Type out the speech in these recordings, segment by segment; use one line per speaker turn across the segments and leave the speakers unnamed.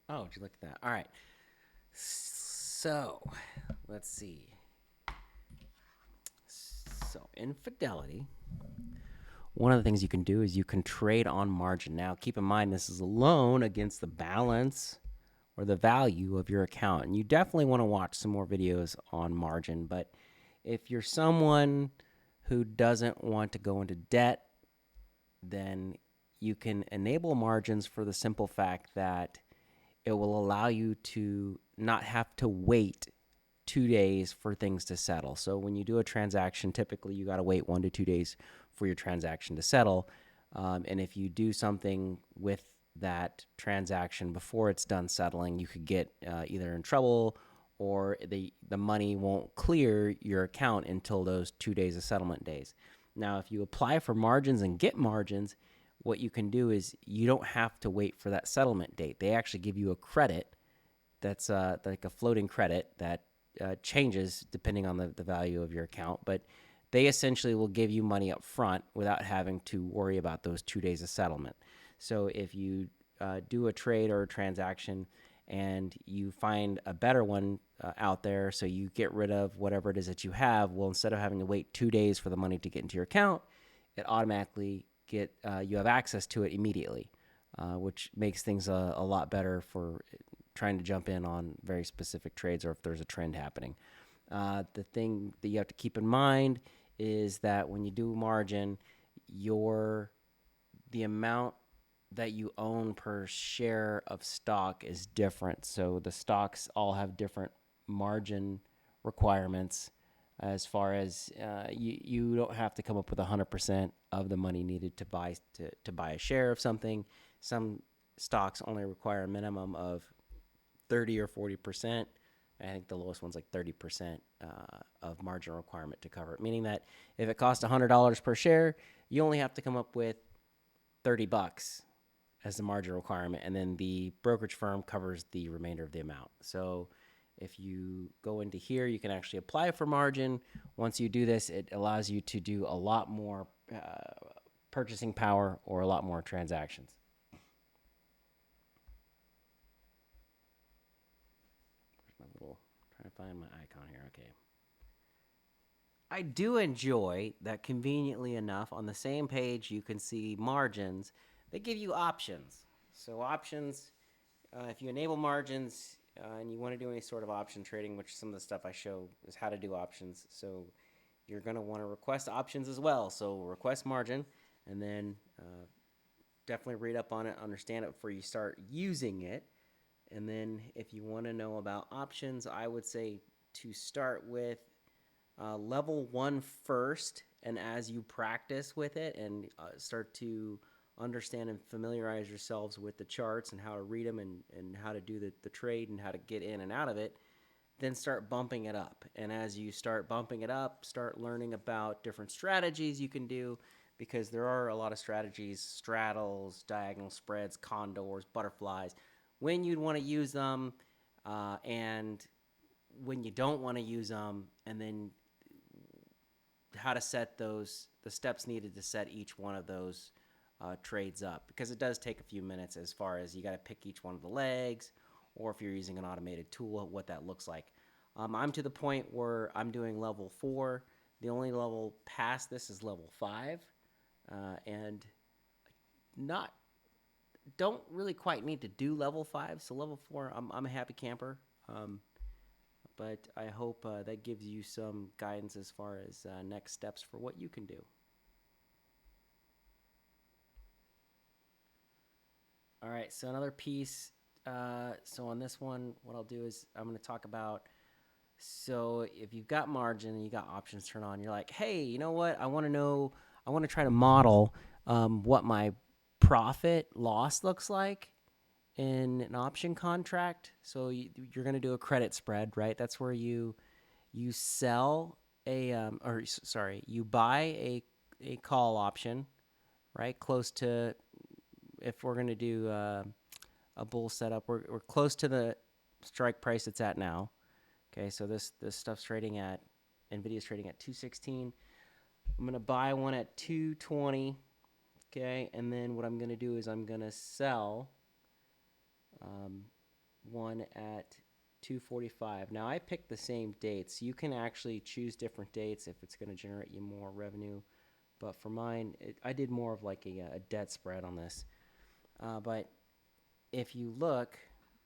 Oh, would you look at that? All right. So, let's see. So, in Fidelity, one of the things you can do is you can trade on margin. Now, keep in mind this is a loan against the balance or the value of your account. And you definitely want to watch some more videos on margin. But if you're someone who doesn't want to go into debt, then you can enable margins for the simple fact that it will allow you to not have to wait 2 days for things to settle. So when you do a transaction, typically you got to wait 1 to 2 days for your transaction to settle. And if you do something with that transaction before it's done settling, you could get either in trouble or the money won't clear your account until those 2 days of settlement days. Now, if you apply for margins and get margins, what you can do is you don't have to wait for that settlement date. They actually give you a credit that's like a floating credit that changes depending on the value of your account, but they essentially will give you money up front without having to worry about those 2 days of settlement. So if you do a trade or a transaction and you find a better one out there, so you get rid of whatever it is that you have, well, instead of having to wait 2 days for the money to get into your account, it automatically you have access to it immediately, which makes things a lot better for trying to jump in on very specific trades or if there's a trend happening. The thing that you have to keep in mind is that when you do margin, your the amount that you own per share of stock is different. So the stocks all have different margin requirements as far as you don't have to come up with 100% of the money needed to buy a share of something. Some stocks only require a minimum of 30 or 40%. I think the lowest one's like 30% of margin requirement to cover it, meaning that if it costs $100 per share, you only have to come up with $30 as the margin requirement, and then the brokerage firm covers the remainder of the amount. So if you go into here, you can actually apply for margin. Once you do this, it allows you to do a lot more purchasing power or a lot more transactions. My little trying to find my icon here. Okay. I do enjoy that conveniently enough on the same page you can see margins. They give you options. So options, if you enable margins and you want to do any sort of option trading, which some of the stuff I show is how to do options. So you're going to want to request options as well. So request margin and then definitely read up on it, understand it before you start using it. And then if you want to know about options, I would say to start with level one first, and as you practice with it and start to understand and familiarize yourselves with the charts and how to read them and how to do the trade and how to get in and out of it, then start bumping it up. And as you start bumping it up, start learning about different strategies you can do because there are a lot of strategies, straddles, diagonal spreads, condors, butterflies, when you'd want to use them and when you don't want to use them, and then how to set the steps needed to set each one of those trades up, because it does take a few minutes as far as you got to pick each one of the legs, or if you're using an automated tool, what that looks like. I'm to the point where I'm doing level 4. The only level past this is level 5, and not don't really quite need to do level 5. So level 4, I'm a happy camper. But I hope that gives you some guidance as far as next steps for what you can do. All right, so another piece. So on this one, what I'll do is I'm going to talk about. So if you've got margin and you got options turned on, you're like, hey, you know what? I want to know. I want to try to model what my profit loss looks like in an option contract. So you're going to do a credit spread, right? That's where you sell you buy a call option, right? Close to, if we're going to do a bull setup, we're close to the strike price it's at now. Okay, so this stuff's trading at, Nvidia's trading at 216. I'm going to buy one at 220. Okay, and then what I'm going to do is I'm going to sell one at 2:45. Now I picked the same dates. You can actually choose different dates if it's going to generate you more revenue. But for mine, I did more of like a debt spread on this. But if you look,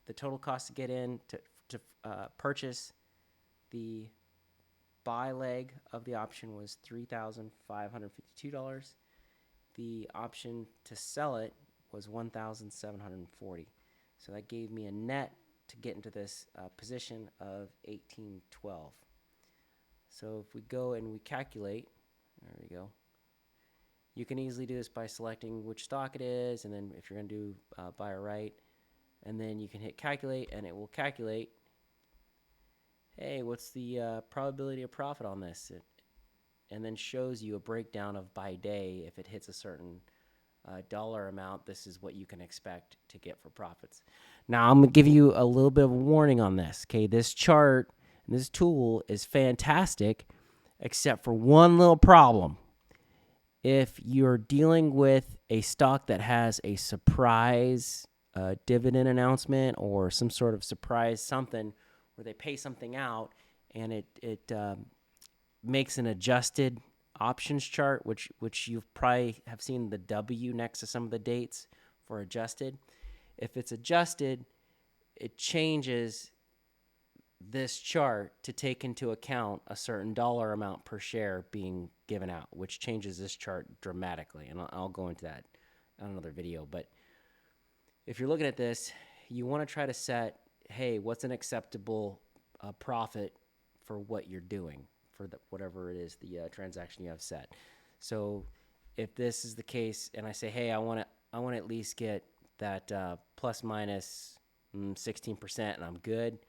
the total cost to get in to purchase the buy leg of the option was $3,552. The option to sell it was $1,740. So that gave me a net to get into this position of 1812. So if we go and we calculate, there we go. You can easily do this by selecting which stock it is, and then if you're going to do buy or write, and then you can hit calculate, and it will calculate, hey, what's the probability of profit on this? And then shows you a breakdown of by day. If it hits a certain dollar amount, this is what you can expect to get for profits. Now, I'm going to give you a little bit of a warning on this. Okay, this chart and this tool is fantastic, except for one little problem. If you're dealing with a stock that has a surprise dividend announcement or some sort of surprise something where they pay something out and it makes an adjusted options chart, which you probably have seen the W next to some of the dates for adjusted. If it's adjusted, it changes this chart to take into account a certain dollar amount per share being given out, which changes this chart dramatically. And I'll go into that in another video. But if you're looking at this, you want to try to set, hey, what's an acceptable profit for what you're doing for whatever it is, the transaction you have set. So if this is the case, and I say, hey, I want to at least get that plus minus 16%, and I'm good.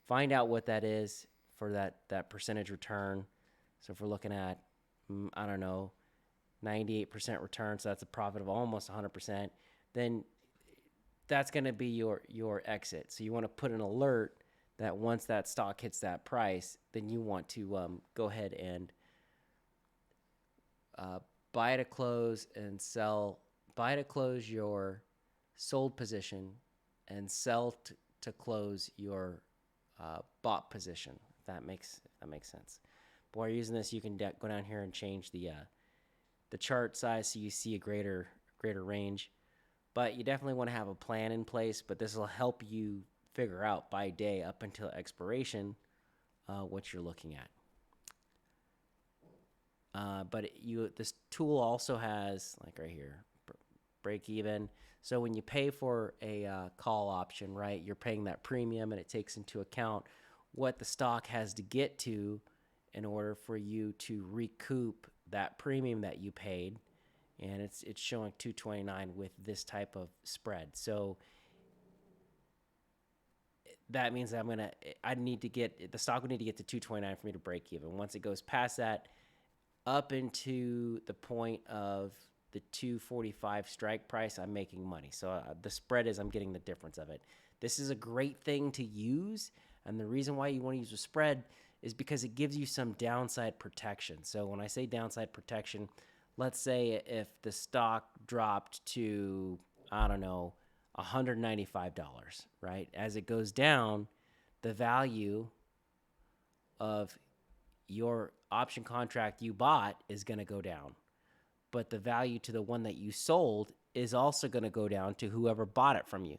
Find out what that is for that percentage return. So if we're looking at, I don't know, 98% return, so that's a profit of almost 100%, then that's going to be your exit. So you want to put an alert that once that stock hits that price, then you want to go ahead and buy to close and sell, buy to close your sold position and sell to close your bought position. If that makes sense. But while you're using this, you can go down here and change the chart size so you see a greater range. But you definitely want to have a plan in place. But this will help you figure out by day up until expiration what you're looking at. But this tool also has, like right here, break even. So when you pay for a call option, right, you're paying that premium, and it takes into account what the stock has to get to in order for you to recoup that premium that you paid. And it's showing 229 with this type of spread. So that means that the stock would need to get to 229 for me to break even. Once it goes past that, up into the point of the 245 strike price, I'm making money. So the spread is I'm getting the difference of it. This is a great thing to use, and the reason why you want to use a spread is because it gives you some downside protection. So when I say downside protection, let's say if the stock dropped to, I don't know, $195, right? As it goes down, the value of your option contract you bought is going to go down. But the value to the one that you sold is also going to go down to whoever bought it from you,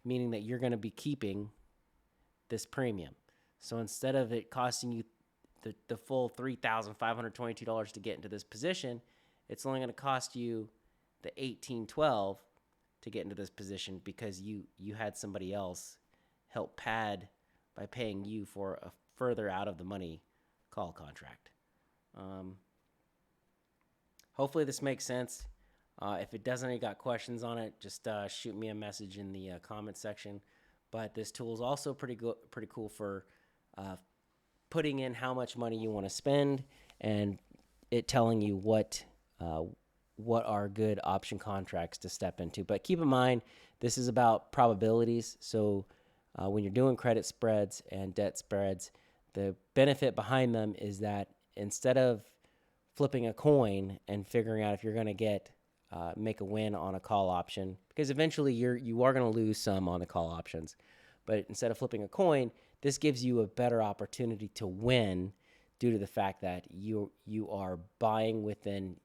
meaning that you're going to be keeping this premium. So instead of it costing you the full $3,522 to get into this position, it's only going to cost you the $1,812 to get into this position because you had somebody else help pad by paying you for a further out of the money call contract. Hopefully this makes sense. If it doesn't, you got questions on it, just shoot me a message in the comment section. But this tool is also pretty cool for putting in how much money you want to spend and it telling you what are good option contracts to step into. But keep in mind, this is about probabilities. So when you're doing credit spreads and debt spreads, the benefit behind them is that instead of flipping a coin and figuring out if you're going to make a win on a call option, because eventually you are going to lose some on the call options. But instead of flipping a coin, this gives you a better opportunity to win due to the fact that you are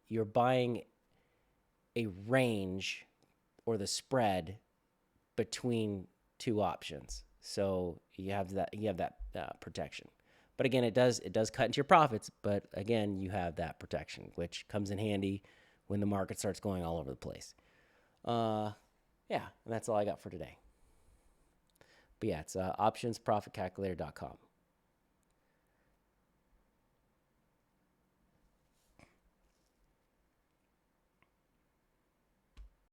you're buying a range or the spread between two options. So you have that protection. But again, it does cut into your profits. But again, you have that protection, which comes in handy when the market starts going all over the place. Yeah, and that's all I got for today. But yeah, it's optionsprofitcalculator.com.